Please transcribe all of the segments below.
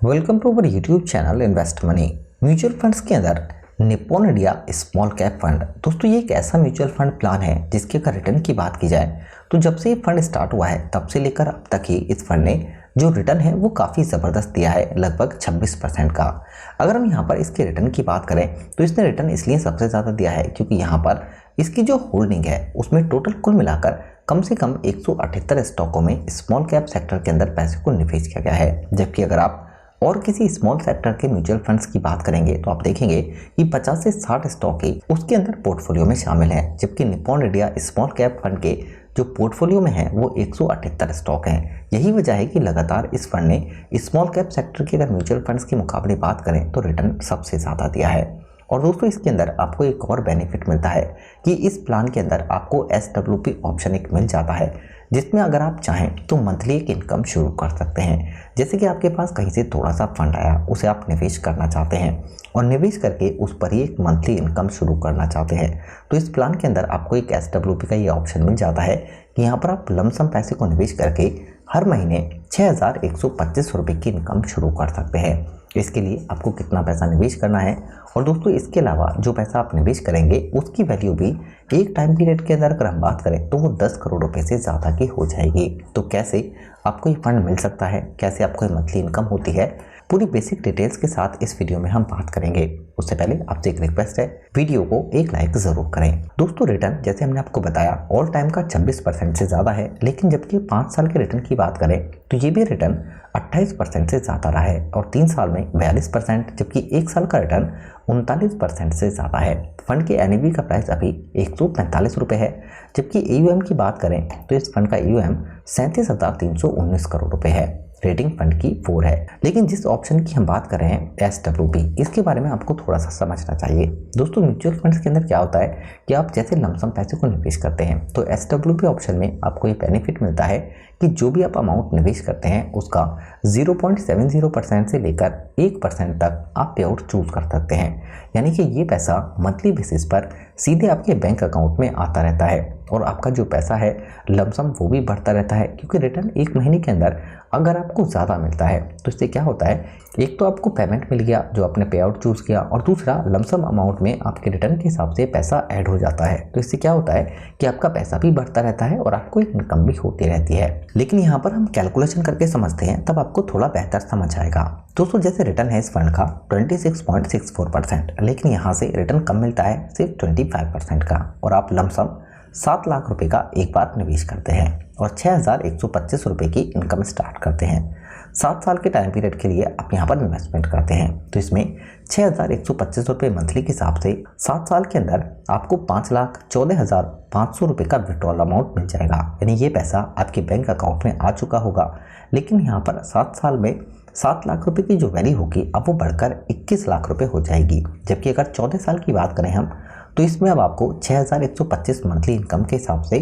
Welcome to our YouTube channel invest money. Mutual funds के अंदर Nippon India small cap fund दोस्तों ये एक ऐसा म्यूचुअल फंड प्लान है जिसके अगर रिटर्न की बात की जाए तो जब से ये फंड स्टार्ट हुआ है तब से लेकर अब तक ही इस फंड ने जो रिटर्न है वो काफ़ी ज़बरदस्त दिया है, लगभग 26% का। अगर हम यहाँ पर इसके रिटर्न की बात करें तो इसने रिटर्न इसलिए सबसे ज़्यादा दिया है क्योंकि यहाँ पर इसकी जो होल्डिंग है उसमें टोटल कुल मिलाकर कम से कम 178 स्टॉकों में स्मॉल कैप सेक्टर के अंदर पैसे को निवेश किया गया है। जबकि अगर आप और किसी स्मॉल सेक्टर के म्यूचुअल फंड्स की बात करेंगे तो आप देखेंगे कि 50 से 60 स्टॉक ही उसके अंदर पोर्टफोलियो में शामिल हैं, जबकि Nippon India small cap fund के जो पोर्टफोलियो में है वो 178 स्टॉक हैं। यही वजह है कि लगातार इस फंड ने स्मॉल कैप सेक्टर के अगर म्यूचुअल फंड्स के मुकाबले बात करें तो रिटर्न सबसे ज़्यादा दिया है। और दोस्तों इसके अंदर आपको एक और बेनिफिट मिलता है कि इस प्लान के अंदर आपको SWP ऑप्शन एक मिल जाता है, जिसमें अगर आप चाहें तो मंथली एक इनकम शुरू कर सकते हैं। जैसे कि आपके पास कहीं से थोड़ा सा फंड आया, उसे आप निवेश करना चाहते हैं और निवेश करके उस पर ही एक मंथली इनकम शुरू करना चाहते हैं, तो इस प्लान के अंदर आपको एक SWP का ये ऑप्शन मिल जाता है कि यहाँ पर आप लमसम पैसे को निवेश करके हर महीने 6,125 रुपये की इनकम शुरू कर सकते हैं। इसके लिए आपको कितना पैसा निवेश करना है और दोस्तों इसके अलावा जो पैसा आप निवेश करेंगे उसकी वैल्यू भी एक टाइम पीरियड के अंदर अगर हम बात करें तो वो 10 करोड़ रुपए से ज़्यादा की हो जाएगी। तो कैसे आपको ये फंड मिल सकता है, कैसे आपको ये मंथली इनकम होती है, पूरी बेसिक डिटेल्स के साथ इस वीडियो में हम बात करेंगे। उससे पहले आपसे एक रिक्वेस्ट है, वीडियो को एक लाइक ज़रूर करें। दोस्तों रिटर्न जैसे हमने आपको बताया ऑल टाइम का 26% से ज़्यादा है, लेकिन जबकि 5 साल के रिटर्न की बात करें तो ये भी रिटर्न 28% से ज़्यादा रहा है और 3 साल में 42%, जबकि 1 साल का रिटर्न 39% से ज़्यादा है। फंड के NAV का प्राइस अभी 145 रुपये है, जबकि AUM की बात करें तो इस फंड का AUM 37,319 करोड़ रुपये है। रेटिंग फंड की 4 है। लेकिन जिस ऑप्शन की हम बात कर रहे हैं SWP, इसके बारे में आपको थोड़ा सा समझना चाहिए। दोस्तों म्यूचुअल फंड्स के अंदर क्या होता है कि आप जैसे लमसम पैसे को निवेश करते हैं तो SWP ऑप्शन में आपको ये बेनिफिट मिलता है कि जो भी आप अमाउंट निवेश करते हैं उसका 0.70% से लेकर 1% तक आप पे आउट चूज कर सकते हैं। यानी कि ये पैसा मंथली बेसिस पर सीधे आपके बैंक अकाउंट में आता रहता है और आपका जो पैसा है लमसम वो भी बढ़ता रहता है, क्योंकि रिटर्न एक महीने के अंदर अगर आपको ज़्यादा मिलता है तो इससे क्या होता है, एक तो आपको पेमेंट मिल गया जो आपने पे आउट चूज़ किया, और दूसरा लमसम अमाउंट में आपके रिटर्न के हिसाब से पैसा ऐड हो जाता है। तो इससे क्या होता है कि आपका पैसा भी बढ़ता रहता है और आपको एक इनकम भी होती रहती है। लेकिन यहाँ पर हम कैलकुलेशन करके समझते हैं तब आपको थोड़ा बेहतर समझ आएगा। दोस्तों जैसे रिटर्न है इस फंड का 26.64%, लेकिन यहाँ से रिटर्न कम मिलता है सिर्फ 25% का, और आप लमसम 7 लाख रुपए का एक बार निवेश करते हैं और 6,125 रुपये की इनकम स्टार्ट करते हैं। 7 साल के टाइम पीरियड के लिए आप यहाँ पर इन्वेस्टमेंट करते हैं तो इसमें 6,125 रुपये मंथली के हिसाब से 7 साल के अंदर आपको 5,14,500 रुपये का विड्रॉल अमाउंट मिल जाएगा। यानी ये पैसा आपके बैंक अकाउंट में आ चुका होगा। लेकिन यहाँ पर 7 साल में 7 लाख रुपए की जो वैल्यू होगी अब वो बढ़कर 21 लाख रुपए हो जाएगी। जबकि अगर 14 साल की बात करें हम तो इसमें अब आपको 6,125 मंथली इनकम के हिसाब से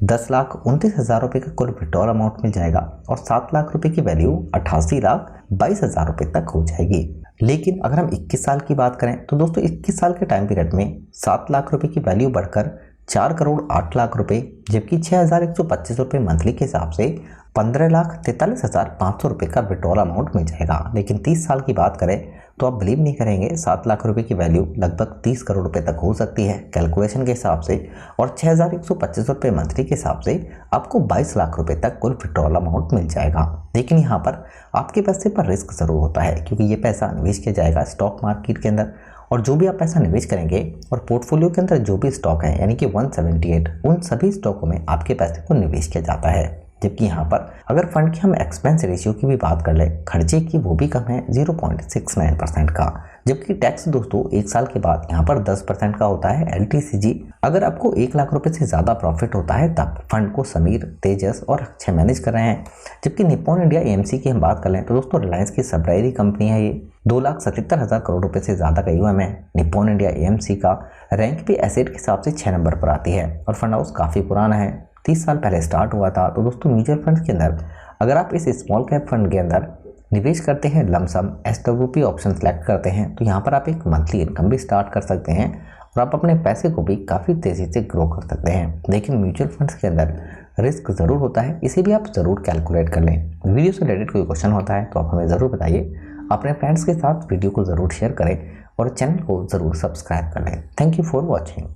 10,29,000 रुपये का कुल विड्रॉल अमाउंट मिल जाएगा और 7 लाख रुपए की वैल्यू 88,22,000 रुपये तक हो जाएगी। लेकिन अगर हम 21 साल की बात करें तो दोस्तों 21 साल के टाइम पीरियड में 7 लाख रुपए की वैल्यू बढ़कर 4,08,00,000 रुपये, जबकि 6,125 रुपये मंथली के हिसाब से 15,43,500 रुपये का विड्रॉल अमाउंट मिल जाएगा। लेकिन 30 साल की बात करें तो आप बिलीव नहीं करेंगे, 7 लाख रुपए की वैल्यू लगभग 30 करोड़ रुपए तक हो सकती है कैलकुलेशन के हिसाब से, और 6,125 रुपये मंथली के हिसाब से आपको 22 लाख रुपए तक कुल विड्रॉल अमाउंट मिल जाएगा। लेकिन यहाँ पर आपके पैसे पर रिस्क ज़रूर होता है, क्योंकि ये पैसा निवेश किया जाएगा स्टॉक मार्केट के अंदर, और जो भी आप पैसा निवेश करेंगे और पोर्टफोलियो के अंदर जो भी स्टॉक है यानी कि 178 उन सभी स्टॉकों में आपके पैसे को निवेश किया जाता है। जबकि यहाँ पर अगर फंड की हम एक्सपेंस रेशियो की भी बात कर ले, खर्चे की, वो भी कम है 0.69% का। जबकि टैक्स दोस्तों 1 साल के बाद यहाँ पर 10% का होता है LTCG। अगर आपको 1 लाख रुपए से ज़्यादा प्रॉफिट होता है तब फंड को समीर, तेजस और अक्षय मैनेज कर रहे हैं। जबकि निप्पॉन इंडिया AMC की हम बात कर लें तो दोस्तों रिलायंस की सब्सिडरी कंपनी है, ये 2,77,000 करोड़ रुपए से ज़्यादा का AUM है। निप्पॉन इंडिया AMC का रैंक भी एसेट के हिसाब से 6 नंबर पर आती है और फंड हाउस काफ़ी पुराना है, 30 साल पहले स्टार्ट हुआ था। तो दोस्तों म्यूचुअल फंड के अंदर अगर आप इस स्मॉल कैप फंड के अंदर निवेश करते हैं, लमसम SWP ऑप्शन सेलेक्ट करते हैं तो यहाँ पर आप एक मंथली इनकम भी स्टार्ट कर सकते हैं और आप अपने पैसे को भी काफ़ी तेज़ी से ग्रो कर सकते हैं। लेकिन म्यूचुअल फंड्स के अंदर रिस्क ज़रूर होता है, इसे भी आप ज़रूर कैलकुलेट कर लें। वीडियो से रिलेटेड कोई क्वेश्चन होता है तो आप हमें ज़रूर बताइए। अपने फ्रेंड्स के साथ वीडियो को ज़रूर शेयर करें और चैनल को ज़रूर सब्सक्राइब कर लें। Thank you for watching.